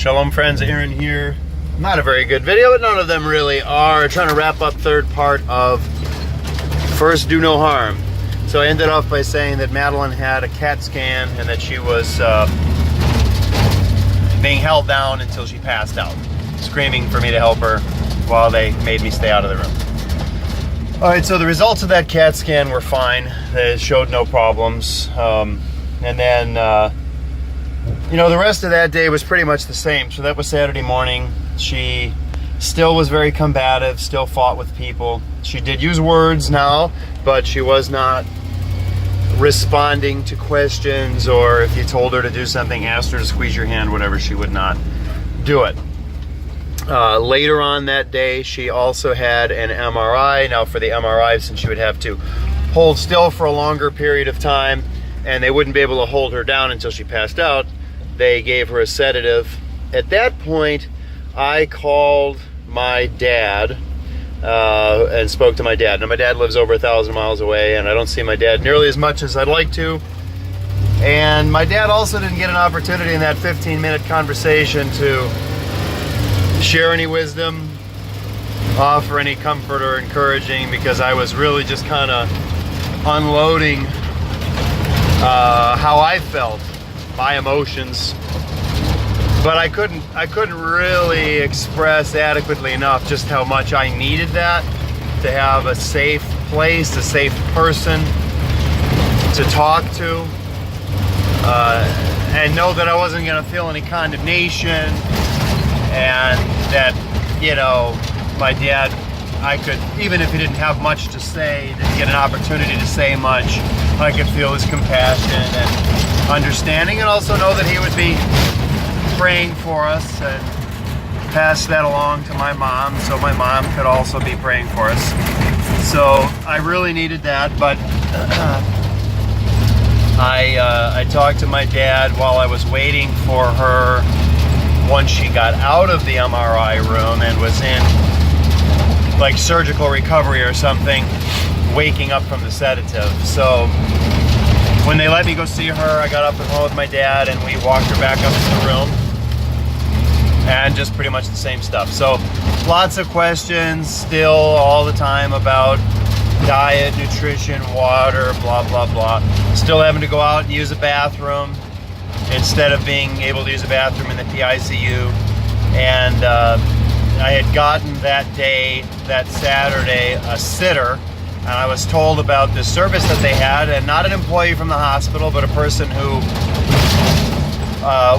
Shalom friends, Aaron here. Not a very good video, but none of them really are. Trying to wrap up third part of First Do No Harm. So I ended off by saying that Madeline had a CAT scan and that she was being held down until she passed out, screaming for me to help her while they made me stay out of the room. All right, so the results of that CAT scan were fine. They showed no problems. And then, you know, the rest of that day was pretty much the same. So that was Saturday morning. She still was very combative, still fought with people. She did use words now, but she was not responding to questions, or if you told her to do something, asked her to squeeze your hand, whatever, she would not do it. Later on that day, she also had an MRI. Now for the MRI, since she would have to hold still for a longer period of time, and they wouldn't be able to hold her down until she passed out, they gave her a sedative. At that point, I called my dad and spoke to my dad. Now my dad lives over 1,000 miles away, and I don't see my dad nearly as much as I'd like to. And my dad also didn't get an opportunity in that 15-minute conversation to share any wisdom, offer any comfort or encouraging, because I was really just kind of unloading how I felt, my emotions. But I couldn't really express adequately enough just how much I needed that, to have a safe place, a safe person to talk to, and know that I wasn't going to feel any condemnation, and that, you know, my dad, I could, even if he didn't have much to say, didn't get an opportunity to say much, I could feel his compassion and understanding, and also know that he would be praying for us, and pass that along to my mom, so my mom could also be praying for us. So I really needed that. But I talked to my dad while I was waiting for her, once she got out of the MRI room and was in like surgical recovery or something, waking up from the sedative. So when they let me go see her, I got up and went with my dad, and we walked her back up to the room, and just pretty much the same stuff. So lots of questions still all the time about diet, nutrition, water, blah, blah, blah. Still having to go out and use a bathroom instead of being able to use a bathroom in the PICU. And I had gotten that day, that Saturday, a sitter, and I was told about this service that they had, and not an employee from the hospital, but a person who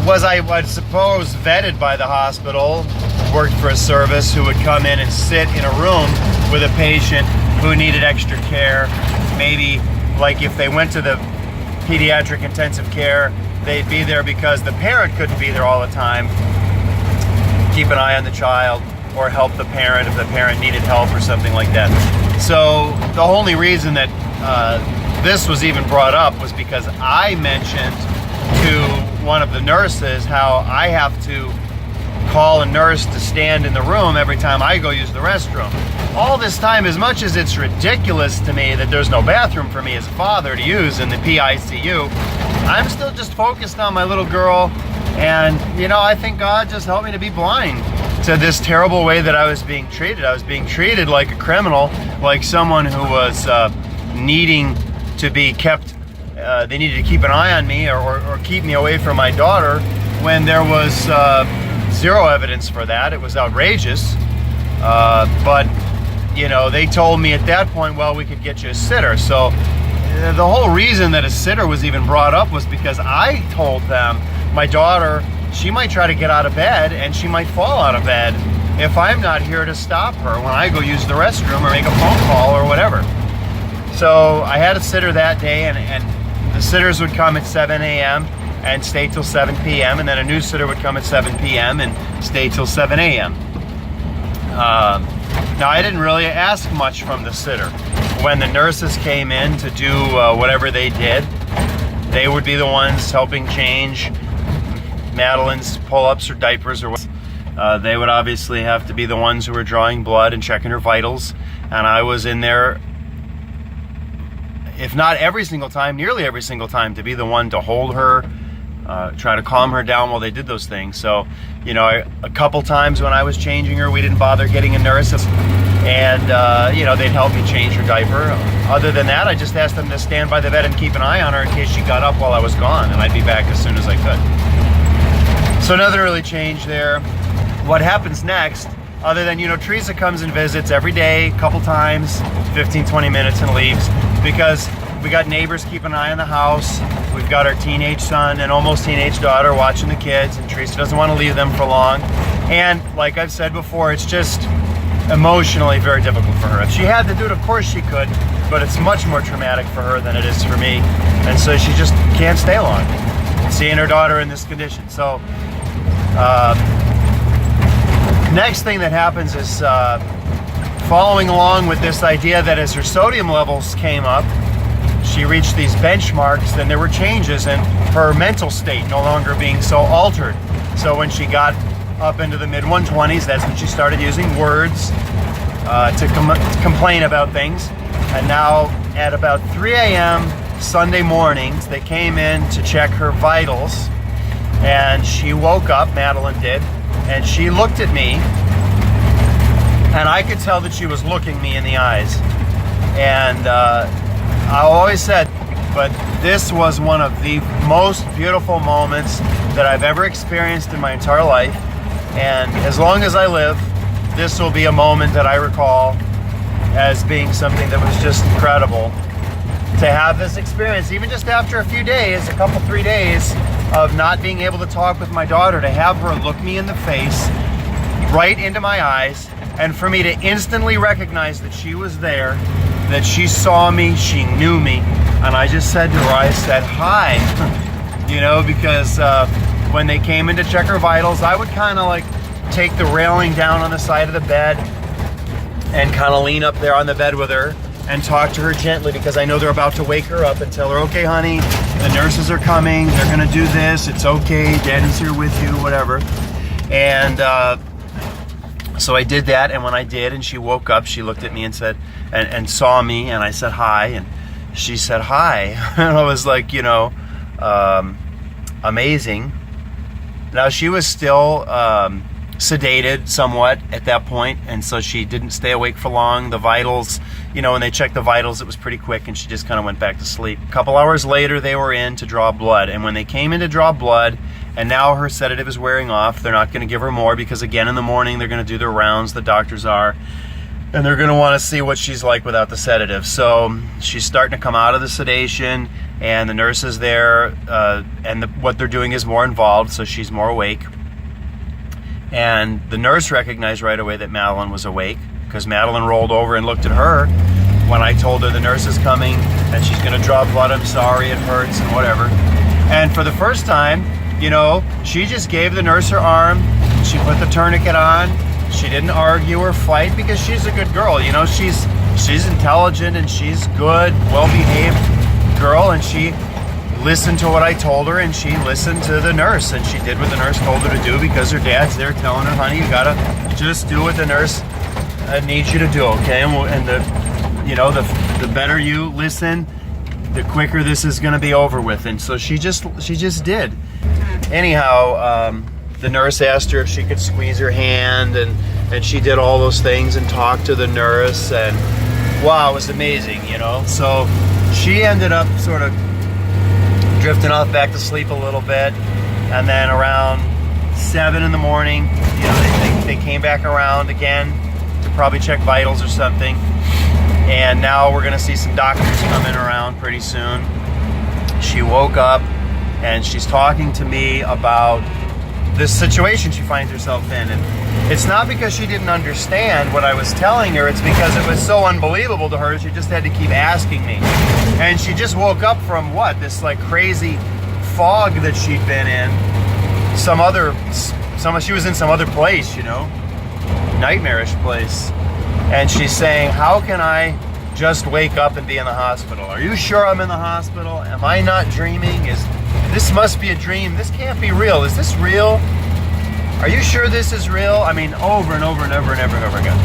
was, I would suppose, vetted by the hospital, worked for a service, who would come in and sit in a room with a patient who needed extra care. Maybe like if they went to the pediatric intensive care, they'd be there because the parent couldn't be there all the time, keep an eye on the child, or help the parent if the parent needed help or something like that. So the only reason that this was even brought up was because I mentioned to one of the nurses how I have to call a nurse to stand in the room every time I go use the restroom. All this time, as much as it's ridiculous to me that there's no bathroom for me as a father to use in the PICU, I'm still just focused on my little girl. And, you know, I think God just helped me to be blind to this terrible way that I was being treated. I was being treated like a criminal, like someone who was needing to be kept, they needed to keep an eye on me, or keep me away from my daughter, when there was zero evidence for that. It was outrageous. But, you know, they told me at that point, well, we could get you a sitter. So the whole reason that a sitter was even brought up was because I told them, my daughter, she might try to get out of bed, and she might fall out of bed if I'm not here to stop her when I go use the restroom or make a phone call or whatever. So I had a sitter that day, and the sitters would come at 7 a.m. and stay till 7 p.m. and then a new sitter would come at 7 p.m. and stay till 7 a.m. Now I didn't really ask much from the sitter. When the nurses came in to do whatever they did, they would be the ones helping change Madeline's pull-ups or diapers, or what. They would obviously have to be the ones who were drawing blood and checking her vitals, and I was in there, if not every single time, nearly every single time, to be the one to hold her, try to calm her down while they did those things. So You know, a couple times when I was changing her, we didn't bother getting a nurse, and you know, they'd help me change her diaper. Other than that, I just asked them to stand by the bed and keep an eye on her in case she got up while I was gone, and I'd be back as soon as I could. So nothing really changed there. What happens next, other than, you know, Teresa comes and visits every day, a couple times, 15-20 minutes, and leaves, because we got neighbors keeping an eye on the house. We've got our teenage son and almost teenage daughter watching the kids, and Teresa doesn't want to leave them for long. And like I've said before, it's just emotionally very difficult for her. If she had to do it, of course she could, but it's much more traumatic for her than it is for me. And so she just can't stay long, seeing her daughter in this condition. So next thing that happens is following along with this idea that as her sodium levels came up, she reached these benchmarks, then there were changes in her mental state, no longer being so altered. So when she got up into the mid 120s, that's when she started using words to complain about things. And now at about 3 a.m. Sunday mornings, they came in to check her vitals, and she woke up, Madeline did, and she looked at me, and I could tell that she was looking me in the eyes. And I always said, but this was one of the most beautiful moments that I've ever experienced in my entire life. And as long as I live, this will be a moment that I recall as being something that was just incredible. To have this experience, even just after a few days, a couple, 3 days of not being able to talk with my daughter, to have her look me in the face, right into my eyes, and for me to instantly recognize that she was there, that she saw me, she knew me, and I just said to her, I said, hi, you know, because when they came in to check her vitals, I would kind of like take the railing down on the side of the bed and kind of lean up there on the bed with her and talk to her gently, because I know they're about to wake her up, and tell her, okay, honey, the nurses are coming, they're gonna do this, it's okay, Daddy's here with you, whatever. And so I did that, and when I did, and she woke up, she looked at me and said, and saw me, and I said hi, and she said hi. And I was like, you know, amazing. Now, she was still sedated somewhat at that point, and so she didn't stay awake for long. The vitals, you know, when they checked the vitals, it was pretty quick, and she just kind of went back to sleep. A couple hours later, they were in to draw blood, and when they came in to draw blood, and now her sedative is wearing off, they're not going to give her more, because again, in the morning, they're going to do their rounds, the doctors are, and they're going to want to see what she's like without the sedative. So she's starting to come out of the sedation, and the nurse is there, and what they're doing is more involved, so she's more awake. And the nurse recognized right away that Madeline was awake, because Madeline rolled over and looked at her when I told her the nurse is coming and she's going to draw blood. I'm sorry, it hurts and whatever. And for the first time, you know, she just gave the nurse her arm. She put the tourniquet on. She didn't argue or fight, because she's a good girl. You know, she's intelligent and she's good, well-behaved girl, and she listened to what I told her, and she listened to the nurse, and she did what the nurse told her to do, because her dad's there telling her, honey, you gotta just do what the nurse needs you to do, okay? And the, you know, the better you listen, the quicker this is gonna be over with. And so she just did. Anyhow, the nurse asked her if she could squeeze her hand, and she did all those things and talked to the nurse, and wow, it was amazing, you know? So she ended up sort of drifting off back to sleep a little bit, and then around 7 in the morning, you know, they came back around again to probably check vitals or something, and now we're gonna see some doctors coming around pretty soon. She woke up and she's talking to me about this situation she finds herself in, and it's not because she didn't understand what I was telling her, it's because it was so unbelievable to her, she just had to keep asking me. And she just woke up from what? This like crazy fog that she'd been in. She was in some other place, you know, nightmarish place. And she's saying, how can I just wake up and be in the hospital? Are you sure I'm in the hospital? Am I not dreaming? This must be a dream. This can't be real. Is this real? Are you sure this is real? I mean, over and over and over and over and over again.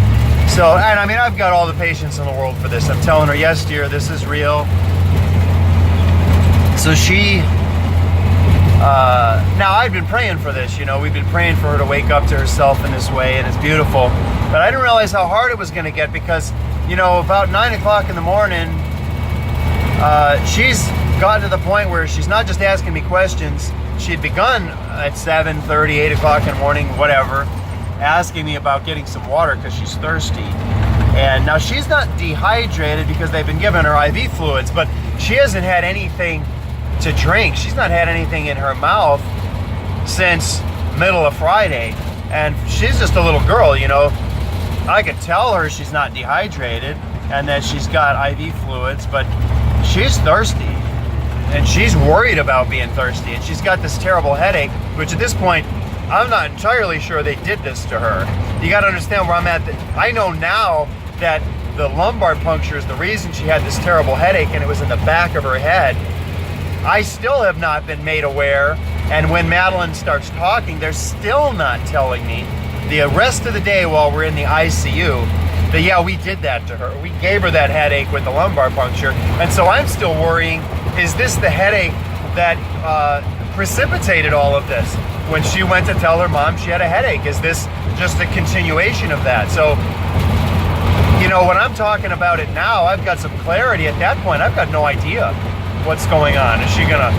So, and I mean, I've got all the patience in the world for this. I'm telling her, yes, dear, this is real. So she Now, I've been praying for this, you know, we've been praying for her to wake up to herself in this way, and it's beautiful. But I didn't realize how hard it was going to get because, you know, about 9 o'clock in the morning, she's gotten to the point where she's not just asking me questions. She had begun at 7:30, 8 o'clock in the morning, whatever, asking me about getting some water because she's thirsty. And now she's not dehydrated because they've been giving her IV fluids, but she hasn't had anything to drink. She's not had anything in her mouth since middle of Friday. And she's just a little girl, you know. I could tell her she's not dehydrated and that she's got IV fluids, but she's thirsty. And she's worried about being thirsty, and she's got this terrible headache, which at this point, I'm not entirely sure they did this to her. You got to understand where I'm at. I know now that the lumbar puncture is the reason she had this terrible headache, and it was in the back of her head. I still have not been made aware, and when Madeline starts talking, they're still not telling me the rest of the day while we're in the ICU that, yeah, we did that to her. We gave her that headache with the lumbar puncture, and so I'm still worrying, is this the headache that precipitated all of this? When she went to tell her mom she had a headache, is this just a continuation of that? So, you know, when I'm talking about it now, I've got some clarity. At that point, I've got no idea what's going on. Is she gonna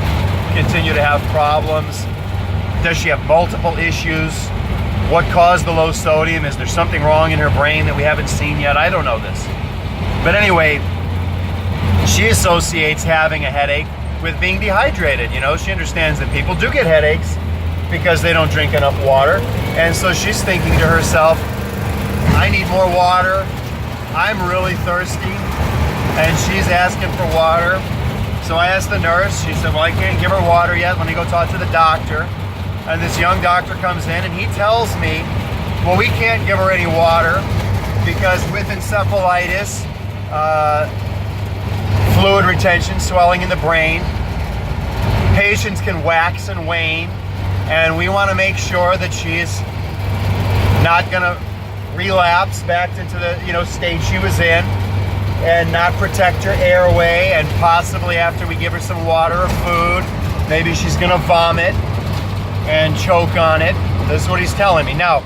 continue to have problems? Does she have multiple issues? What caused the low sodium? Is there something wrong in her brain that we haven't seen yet? I don't know this. But anyway, she associates having a headache with being dehydrated. You know, she understands that people do get headaches because they don't drink enough water. And so she's thinking to herself, I need more water. I'm really thirsty. And she's asking for water. So I asked the nurse, she said, well, I can't give her water yet. Let me go talk to the doctor. And this young doctor comes in and he tells me, well, we can't give her any water because with encephalitis, fluid retention, swelling in the brain, patients can wax and wane, and we want to make sure that she's not going to relapse back into the, you know, state she was in, and not protect her airway, and possibly after we give her some water or food, maybe she's going to vomit and choke on it. This is what he's telling me. Now,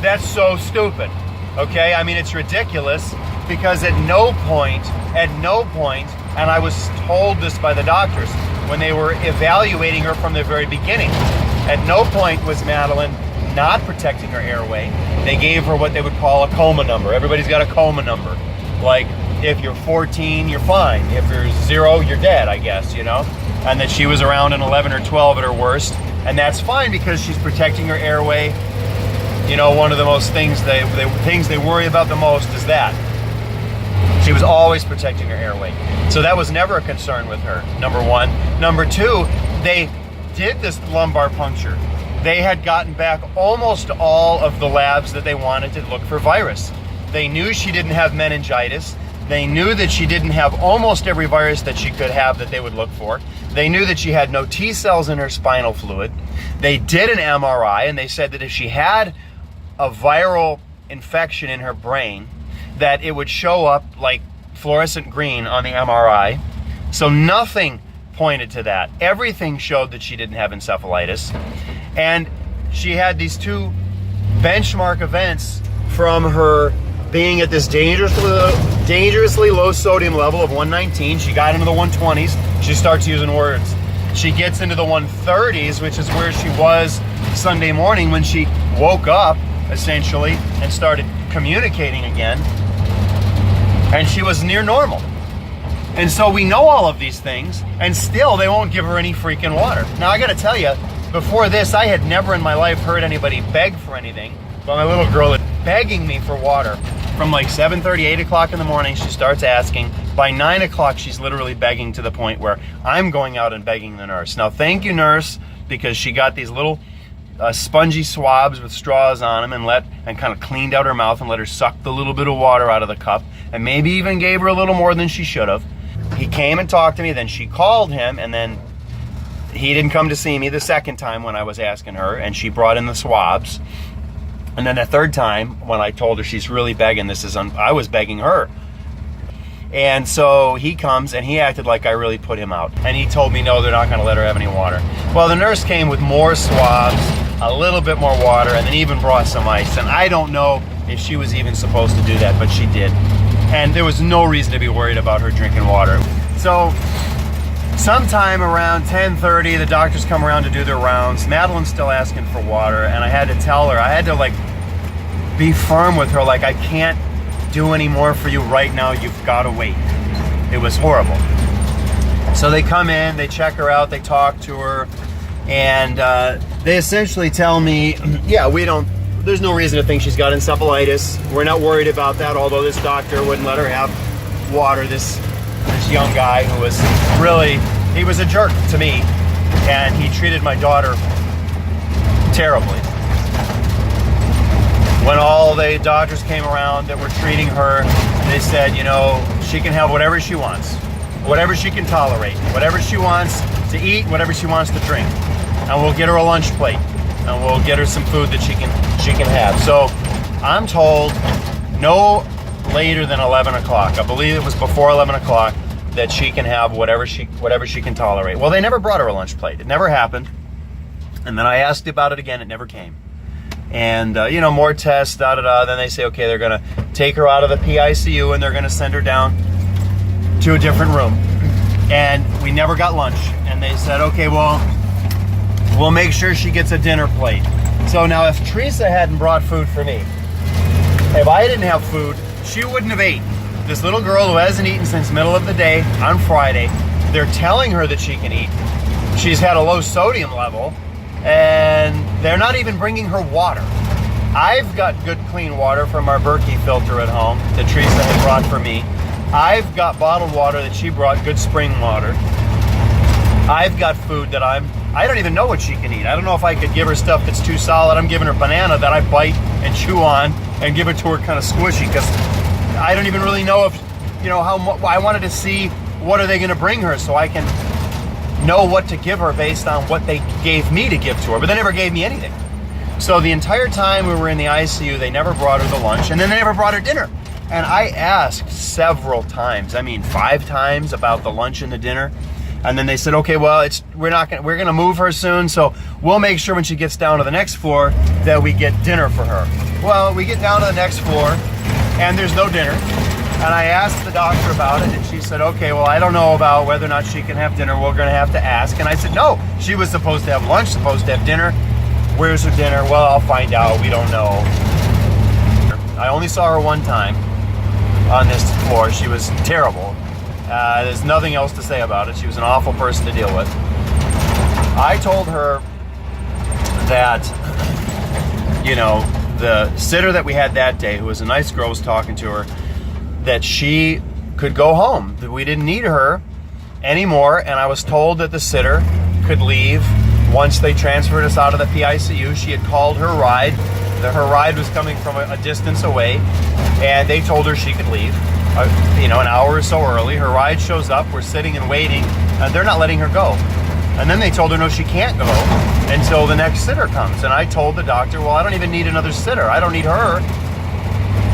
that's so stupid, okay? I mean, it's ridiculous because at no point, and I was told this by the doctors when they were evaluating her from the very beginning, at no point was Madeline not protecting her airway. They gave her what they would call a coma number. Everybody's got a coma number. Like, if you're 14, you're fine. If you're 0, you're dead, I guess, you know? And that she was around an 11 or 12 at her worst. And that's fine because she's protecting her airway. You know, one of the most things they worry about the most is that. She was always protecting her airway. So that was never a concern with her, number one. Number two, they did this lumbar puncture. They had gotten back almost all of the labs that they wanted to look for virus. They knew she didn't have meningitis. They knew that she didn't have almost every virus that she could have that they would look for. They knew that she had no T cells in her spinal fluid. They did an MRI, and they said that if she had a viral infection in her brain, that it would show up like fluorescent green on the MRI. So nothing pointed to that. Everything showed that she didn't have encephalitis. And she had these two benchmark events from her being at this dangerously low sodium level of 119. She got into the 120s. She starts using words. She gets into the 130s, which is where she was Sunday morning when she woke up, essentially, and started communicating again. And she was near normal. And so we know all of these things, and still they won't give her any freaking water. Now, I gotta tell you, before this, I had never in my life heard anybody beg for anything, but my little girl is begging me for water. From like 7:30, 8 o'clock in the morning, she starts asking. By 9 o'clock, she's literally begging to the point where I'm going out and begging the nurse. Now, thank you, nurse, because she got these little spongy swabs with straws on them and kind of cleaned out her mouth and let her suck the little bit of water out of the cup, and maybe even gave her a little more than she should have. He came and talked to me, then she called him, and then he didn't come to see me the second time when I was asking her, and she brought in the swabs. And then the third time, when I told her she's really begging, I was begging her. And so he comes and he acted like I really put him out. And he told me, no, they're not gonna let her have any water. Well, the nurse came with more swabs, a little bit more water, and then even brought some ice. And I don't know if she was even supposed to do that, but she did. And there was no reason to be worried about her drinking water. So sometime around 10:30, the doctors come around to do their rounds. Madeline's still asking for water, and I had to tell her, I had to like be firm with her, like, I can't do any more for you right now, you've got to wait. It was horrible. So they come in, they check her out, they talk to her, and they essentially tell me, yeah, there's no reason to think she's got encephalitis. We're not worried about that, although this doctor wouldn't let her have water. This young guy who was really, he was a jerk to me, and he treated my daughter terribly. When all the doctors came around that were treating her, they said, you know, she can have whatever she wants, whatever she can tolerate, whatever she wants to eat, whatever she wants to drink. And we'll get her a lunch plate, and we'll get her some food that she can have. So I'm told no later than 11 o'clock. I believe it was before 11 o'clock that she can have whatever she can tolerate. Well, they never brought her a lunch plate. It never happened. And then I asked about it again. It never came. And, you know, more tests, da-da-da. Then they say, okay, they're going to take her out of the PICU and they're going to send her down to a different room. And we never got lunch. And they said, okay, well, we'll make sure she gets a dinner plate. So now if Teresa hadn't brought food for me, if I didn't have food, she wouldn't have ate. This little girl who hasn't eaten since middle of the day on Friday, they're telling her that she can eat. She's had a low sodium level. And they're not even bringing her water. I've got good clean water from our Berkey filter at home that Teresa had brought for me. I've got bottled water that she brought, good spring water. I've got food that I don't even know what she can eat. I don't know if I could give her stuff that's too solid. I'm giving her banana that I bite and chew on and give it to her kind of squishy, because I don't even really know if, you know, I wanted to see what are they going to bring her so I can know what to give her based on what they gave me to give to her, but they never gave me anything. So the entire time we were in the ICU, they never brought her the lunch, and then they never brought her dinner. And I asked several times, I mean 5 times, about the lunch and the dinner. And then they said, okay, well, we're gonna move her soon, so we'll make sure when she gets down to the next floor that we get dinner for her. Well, we get down to the next floor and there's no dinner. And I asked the doctor about it, and she said, okay, well, I don't know about whether or not she can have dinner. We're going to have to ask. And I said, no, she was supposed to have lunch, supposed to have dinner. Where's her dinner? Well, I'll find out. We don't know. I only saw her one time on this floor. She was terrible. There's nothing else to say about it. She was an awful person to deal with. I told her that, you know, the sitter that we had that day, who was a nice girl, was talking to her, that she could go home, that we didn't need her anymore. And I was told that the sitter could leave once they transferred us out of the PICU. She had called her ride. Her ride was coming from a distance away, and they told her she could leave, you know, an hour or so early. Her ride shows up, we're sitting and waiting, and they're not letting her go. And then they told her, no, she can't go until the next sitter comes. And I told the doctor, well, I don't even need another sitter. I don't need her.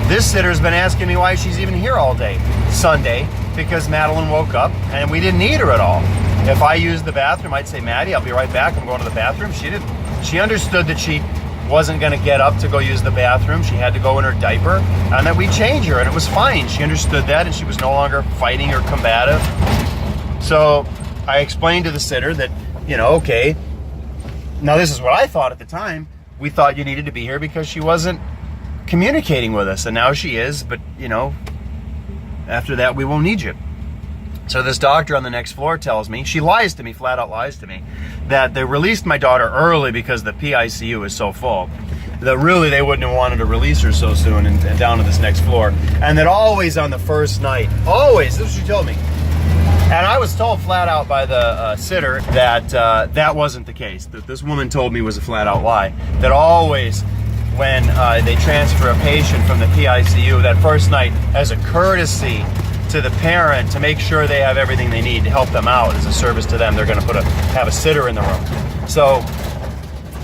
This sitter's been asking me why she's even here all day Sunday, because Madeline woke up and we didn't need her at all. If I used the bathroom, I'd say, Maddie, I'll be right back. I'm going to the bathroom. She didn't. She understood that she wasn't going to get up to go use the bathroom. She had to go in her diaper, and that we'd change her, and it was fine. She understood that, and she was no longer fighting or combative. So I explained to the sitter that, you know, okay, now this is what I thought at the time. We thought you needed to be here because she wasn't communicating with us, and now she is, but, you know, after that we won't need you. So this doctor on the next floor tells me, she lies to me, flat out lies to me, that they released my daughter early because the PICU is so full, that really they wouldn't have wanted to release her so soon and down to this next floor. And that always on the first night, always, this is what she told me. And I was told flat out by the sitter that that wasn't the case, that this woman told me was a flat out lie, that always when they transfer a patient from the PICU that first night, as a courtesy to the parent, to make sure they have everything they need to help them out as a service to them, they're going to have a sitter in the room. So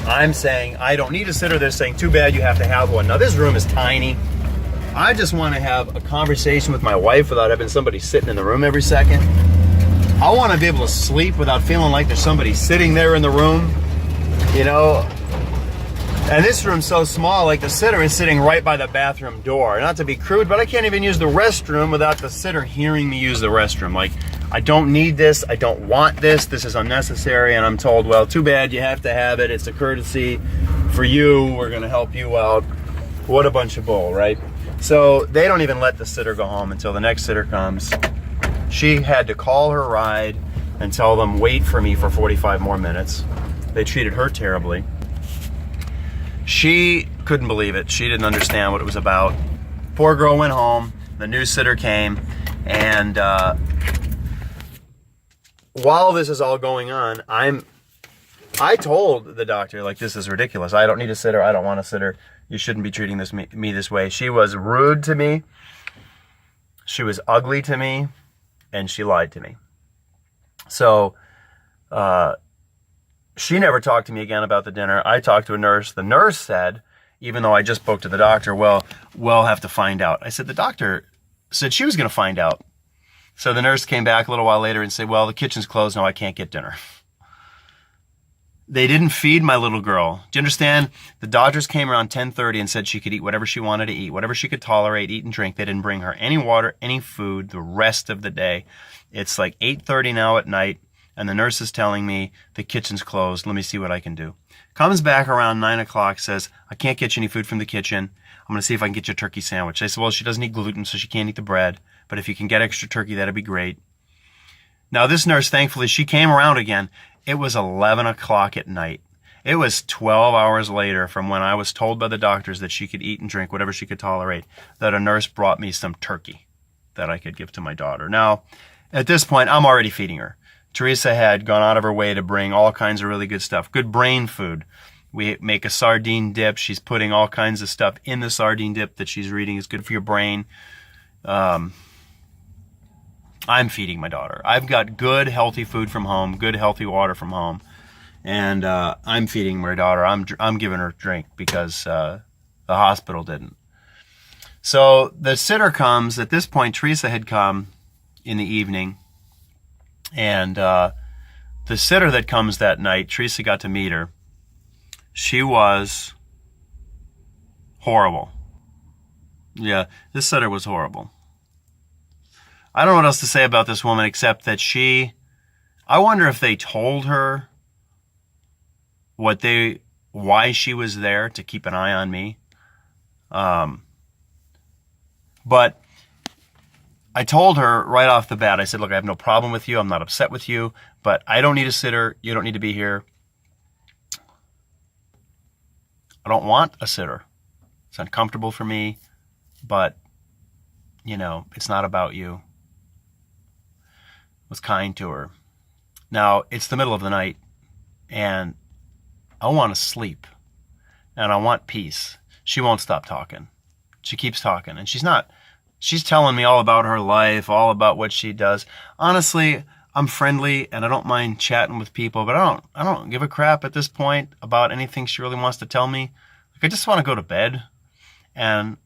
I'm saying I don't need a sitter. They're saying, too bad you have to have one. Now this room is tiny. I just want to have a conversation with my wife without having somebody sitting in the room every second. I want to be able to sleep without feeling like there's somebody sitting there in the room, you know. And this room's so small, like the sitter is sitting right by the bathroom door. Not to be crude, but I can't even use the restroom without the sitter hearing me use the restroom. Like, I don't need this, I don't want this, this is unnecessary, and I'm told, well, too bad, you have to have it, it's a courtesy for you, we're gonna help you out. What a bunch of bull, right? So they don't even let the sitter go home until the next sitter comes. She had to call her ride and tell them, wait for me for 45 more minutes. They treated her terribly. She couldn't believe it. She didn't understand what it was about. Poor girl went home. The new sitter came. And while this is all going on, I told the doctor, like, this is ridiculous. I don't need a sitter. I don't want a sitter. You shouldn't be treating me this way. She was rude to me. She was ugly to me. And she lied to me. So she never talked to me again about the dinner. I talked to a nurse. The nurse said, even though I just spoke to the doctor, well, we'll have to find out. I said, the doctor said she was going to find out. So the nurse came back a little while later and said, well, the kitchen's closed. No, I can't get dinner. They didn't feed my little girl. Do you understand? The doctors came around 10:30 and said she could eat whatever she wanted to eat, whatever she could tolerate, eat and drink. They didn't bring her any water, any food the rest of the day. It's like 8:30 now at night, and the nurse is telling me the kitchen's closed. Let me see what I can do. Comes back around 9 o'clock, says, I can't get you any food from the kitchen. I'm going to see if I can get you a turkey sandwich. I said, well, she doesn't eat gluten, so she can't eat the bread. But if you can get extra turkey, that'd be great. Now, this nurse, thankfully, she came around again. It was 11 o'clock at night. It was 12 hours later from when I was told by the doctors that she could eat and drink whatever she could tolerate, that a nurse brought me some turkey that I could give to my daughter. Now, at this point, I'm already feeding her. Teresa had gone out of her way to bring all kinds of really good stuff, good brain food. We make a sardine dip. She's putting all kinds of stuff in the sardine dip that she's reading is good for your brain. I'm feeding my daughter. I've got good, healthy food from home, good, healthy water from home, and I'm feeding my daughter. I'm giving her a drink because the hospital didn't. So the sitter comes. At this point, Teresa had come in the evening, and the sitter that comes that night, Teresa got to meet her. She was horrible. Yeah, this sitter was horrible. I don't know what else to say about this woman except that I wonder if they told her why she was there to keep an eye on me. But I told her right off the bat, I said, look, I have no problem with you. I'm not upset with you, but I don't need a sitter. You don't need to be here. I don't want a sitter. It's uncomfortable for me, but, it's not about you. Was kind to her. Now, it's the middle of the night, and I want to sleep, and I want peace. She won't stop talking. She keeps talking, and she's telling me all about her life, all about what she does. Honestly, I'm friendly, and I don't mind chatting with people, but I don't give a crap at this point about anything she really wants to tell me. Like, I just want to go to bed, and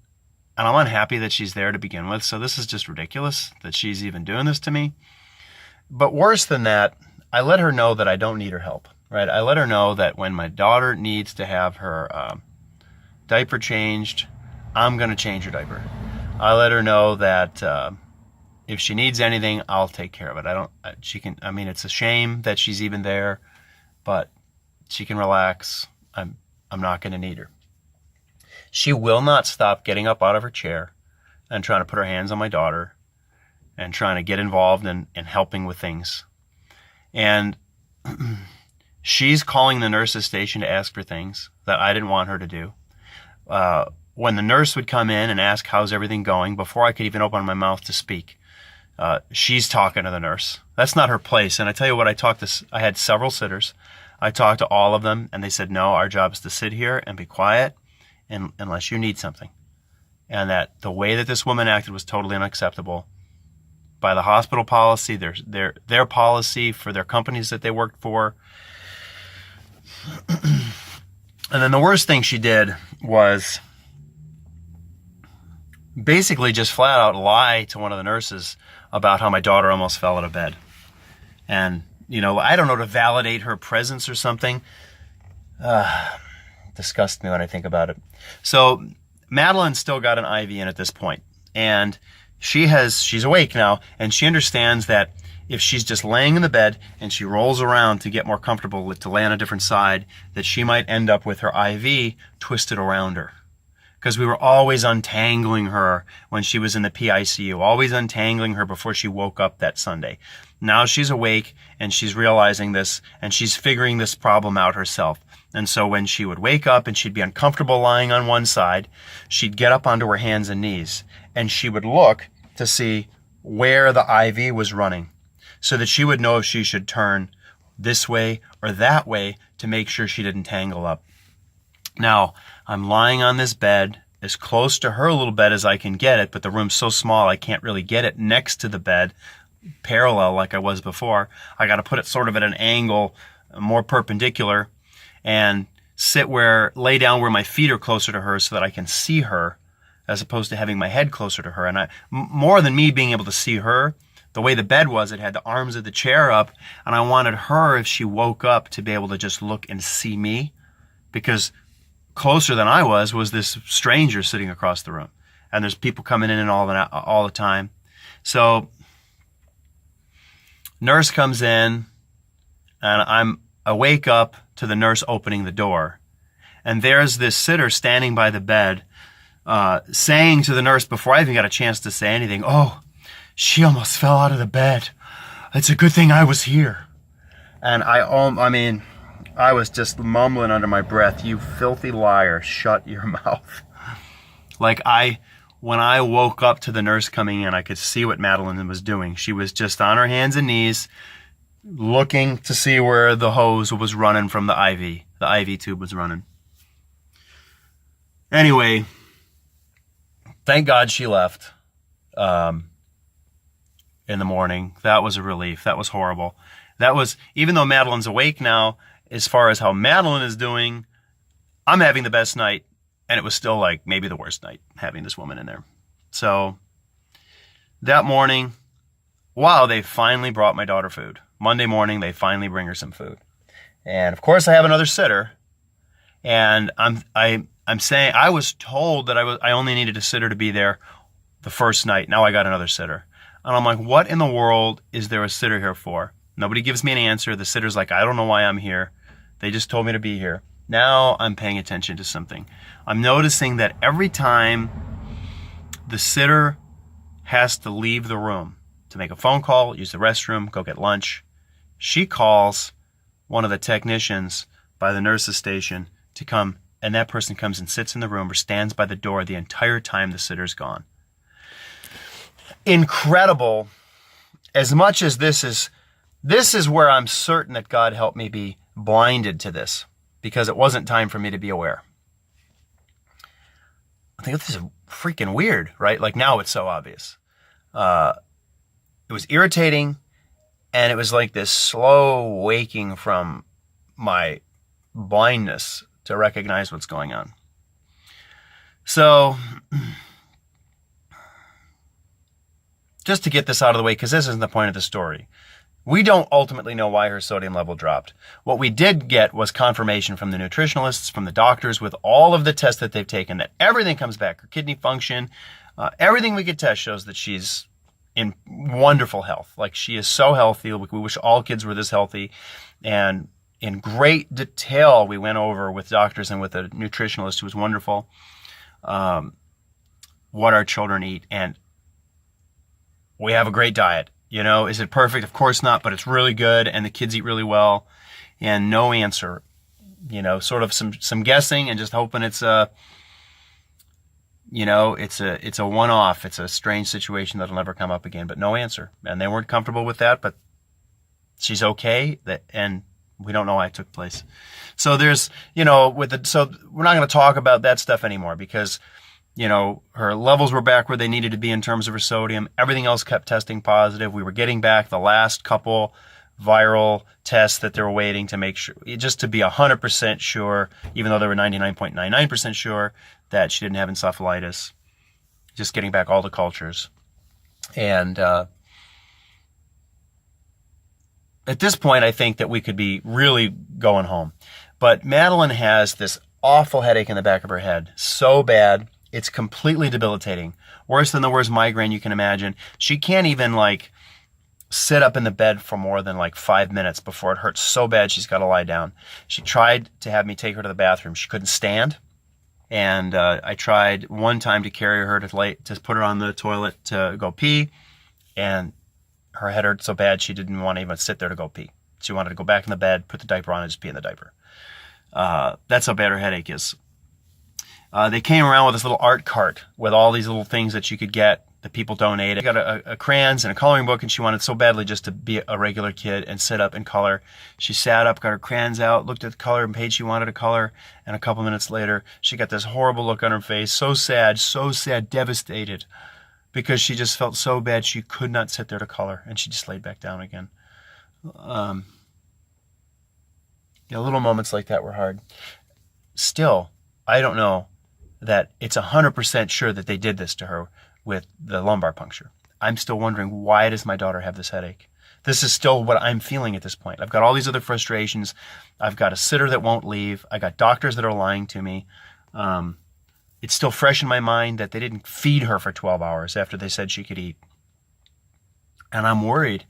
I'm unhappy that she's there to begin with, so this is just ridiculous that she's even doing this to me. But worse than that, I let her know that I don't need her help, right? I let her know that when my daughter needs to have her diaper changed, I'm going to change her diaper. I let her know that if she needs anything, I'll take care of it. It's a shame that she's even there, but she can relax. I'm not going to need her. She will not stop getting up out of her chair and trying to put her hands on my daughter and trying to get involved in helping with things. And she's calling the nurse's station to ask for things that I didn't want her to do. When the nurse would come in and ask, how's everything going, before I could even open my mouth to speak, she's talking to the nurse. That's not her place. And I tell you what, I had several sitters. I talked to all of them, and they said, no, our job is to sit here and be quiet unless you need something. And that the way that this woman acted was totally unacceptable. By the hospital policy, their policy for their companies that they worked for. And then the worst thing she did was basically just flat out lie to one of the nurses about how my daughter almost fell out of bed. And, I don't know, to validate her presence or something. Disgusts me when I think about it. So Madeline still got an IV in at this point, and she's awake now, and she understands that if she's just laying in the bed and she rolls around to get more comfortable to lay on a different side, that she might end up with her IV twisted around her. Because we were always untangling her when she was in the PICU, always untangling her before she woke up that Sunday. Now she's awake and she's realizing this, and she's figuring this problem out herself. And so when she would wake up and she'd be uncomfortable lying on one side, she'd get up onto her hands and knees, and she would look to see where the IV was running, so that she would know if she should turn this way or that way to make sure she didn't tangle up. Now, I'm lying on this bed as close to her little bed as I can get it, but the room's so small I can't really get it next to the bed, parallel like I was before. I got to put it sort of at an angle, more perpendicular, and lay down where my feet are closer to her so that I can see her, as opposed to having my head closer to her. And more than me being able to see her, the way the bed was, it had the arms of the chair up, and I wanted her, if she woke up, to be able to just look and see me, because closer than I was this stranger sitting across the room, and there's people coming in and all the time. So nurse comes in, and I wake up to the nurse opening the door, and there's this sitter standing by the bed, saying to the nurse before I even got a chance to say anything, "Oh, she almost fell out of the bed. It's a good thing I was here." And I was just mumbling under my breath, "You filthy liar, shut your mouth." When I woke up to the nurse coming in, I could see what Madeline was doing. She was just on her hands and knees, looking to see where the hose was running from the IV. The IV tube was running. Anyway, thank God she left in the morning. That was a relief. That was horrible. Even though Madeline's awake now, as far as how Madeline is doing, I'm having the best night, and it was still like maybe the worst night having this woman in there. So that morning, wow, they finally brought my daughter food. Monday morning, they finally bring her some food. And of course I have another sitter, and I'm saying, I was told that I only needed a sitter to be there the first night. Now I got another sitter. And I'm like, what in the world is there a sitter here for? Nobody gives me an answer. The sitter's like, I don't know why I'm here. They just told me to be here. Now I'm paying attention to something. I'm noticing that every time the sitter has to leave the room to make a phone call, use the restroom, go get lunch, she calls one of the technicians by the nurse's station to come, and that person comes and sits in the room or stands by the door the entire time the sitter's gone. Incredible. As much as this is where I'm certain that God helped me be blinded to this, because it wasn't time for me to be aware. I think this is freaking weird, right? Like now it's so obvious. It was irritating, and it was like this slow waking from my blindness to recognize what's going on. So just to get this out of the way, because this isn't the point of the story, we don't ultimately know why her sodium level dropped. What we did get was confirmation from the nutritionalists, from the doctors, with all of the tests that they've taken, that everything comes back. Her kidney function, everything we could test shows that she's in wonderful health. Like, she is so healthy. We wish all kids were this healthy. And in great detail, we went over with doctors and with a nutritionalist who was wonderful, what our children eat. And we have a great diet. You know, is it perfect? Of course not, but it's really good, and the kids eat really well. And no answer. You know, sort of some guessing and just hoping it's a one-off. It's a strange situation that'll never come up again, but no answer. And they weren't comfortable with that, but she's okay, and we don't know why it took place. So there's, so we're not going to talk about that stuff anymore, because her levels were back where they needed to be in terms of her sodium. Everything else kept testing positive. We were getting back the last couple viral tests that they were waiting to make sure, just to be 100% sure, even though they were 99.99% sure that she didn't have encephalitis. just getting back all the cultures. And at this point, I think that we could be really going home. But Madeline has this awful headache in the back of her head, so bad, it's completely debilitating. Worse than the worst migraine you can imagine. She can't even like sit up in the bed for more than like 5 minutes before it hurts so bad she's got to lie down. She tried to have me take her to the bathroom. She couldn't stand. And I tried one time to carry her to put her on the toilet to go pee. And her head hurt so bad she didn't want to even sit there to go pee. She wanted to go back in the bed, put the diaper on, and just pee in the diaper. That's how bad her headache is. They came around with this little art cart with all these little things that you could get that people donated. Got a crayons and a coloring book, and she wanted so badly just to be a regular kid and sit up and color. She sat up, got her crayons out, looked at the coloring page she wanted to color, and a couple minutes later, she got this horrible look on her face, so sad, devastated, because she just felt so bad she could not sit there to color, and she just laid back down again. Little moments like that were hard. Still, I don't know that it's 100% sure that they did this to her with the lumbar puncture. I'm still wondering, why does my daughter have this headache? This is still what I'm feeling at this point. I've got all these other frustrations. I've got a sitter that won't leave. I got doctors that are lying to me. It's still fresh in my mind that they didn't feed her for 12 hours after they said she could eat. And I'm worried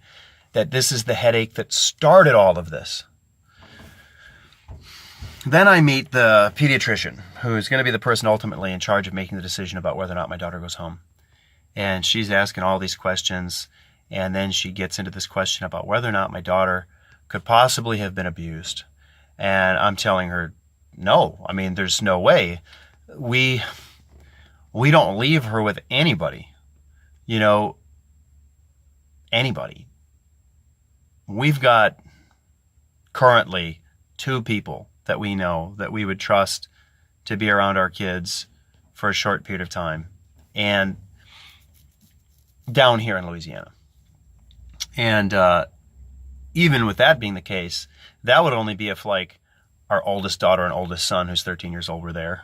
that this is the headache that started all of this. Then I meet the pediatrician, who's going to be the person ultimately in charge of making the decision about whether or not my daughter goes home. And she's asking all these questions, and then she gets into this question about whether or not my daughter could possibly have been abused. And I'm telling her, no, I mean, there's no way. We don't leave her with anybody, anybody. We've got currently 2 people that we know that we would trust to be around our kids for a short period of time, and down here in Louisiana. And even with that being the case, that would only be if like our oldest daughter and oldest son, who's 13 years old, were there.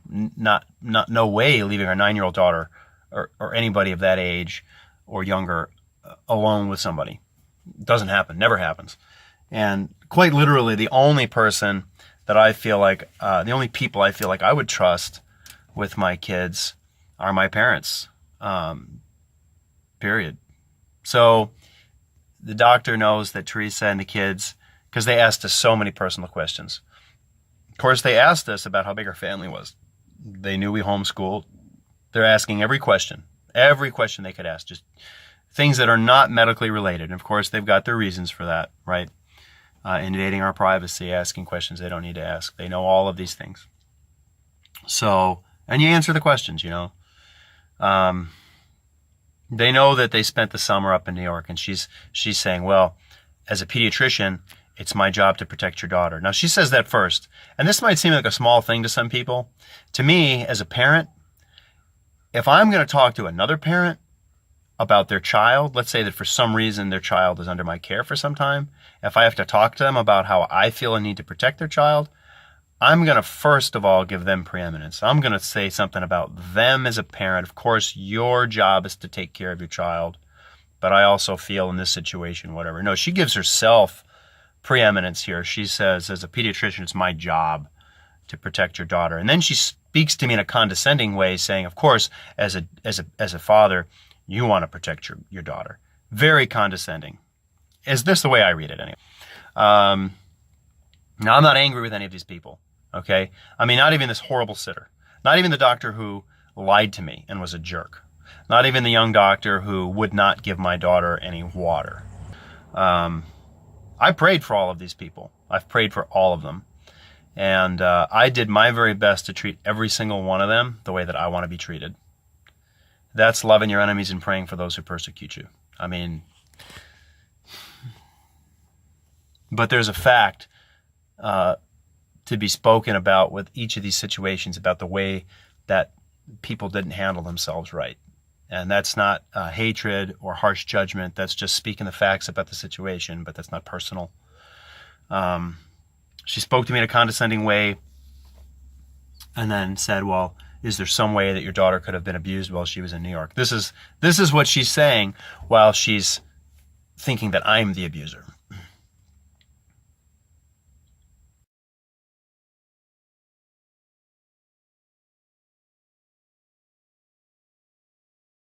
No way leaving our 9-year-old daughter or anybody of that age or younger alone with somebody. Doesn't happen, never happens. And quite literally, the only person that I feel like, the only people I feel like I would trust with my kids are my parents, period. So the doctor knows that Teresa and the kids, because they asked us so many personal questions. Of course, they asked us about how big our family was. They knew we homeschooled. They're asking every question they could ask, just things that are not medically related. And of course, they've got their reasons for that, right? Invading our privacy, asking questions they don't need to ask. They know all of these things. So, and you answer the questions, They know that they spent the summer up in New York, and she's saying, well, as a pediatrician, it's my job to protect your daughter. Now, she says that first, and this might seem like a small thing to some people. To me, as a parent, if I'm going to talk to another parent about their child, let's say that for some reason their child is under my care for some time, if I have to talk to them about how I feel a need to protect their child, I'm going to first of all give them preeminence. I'm going to say something about them as a parent. Of course, your job is to take care of your child, but I also feel in this situation, whatever. No, she gives herself preeminence here. She says, as a pediatrician, it's my job to protect your daughter. And then she speaks to me in a condescending way, saying, of course, as a father, you want to protect your daughter. Very condescending. Is this the way I read it anyway? Now, I'm not angry with any of these people, okay? I mean, not even this horrible sitter. Not even the doctor who lied to me and was a jerk. Not even the young doctor who would not give my daughter any water. I prayed for all of these people. I've prayed for all of them. And I did my very best to treat every single one of them the way that I want to be treated. That's loving your enemies and praying for those who persecute you. I mean, but there's a fact to be spoken about with each of these situations about the way that people didn't handle themselves right. And that's not hatred or harsh judgment. That's just speaking the facts about the situation, but that's not personal. She spoke to me in a condescending way and then said, well, is there some way that your daughter could have been abused while she was in New York? This is what she's saying while she's thinking that I'm the abuser.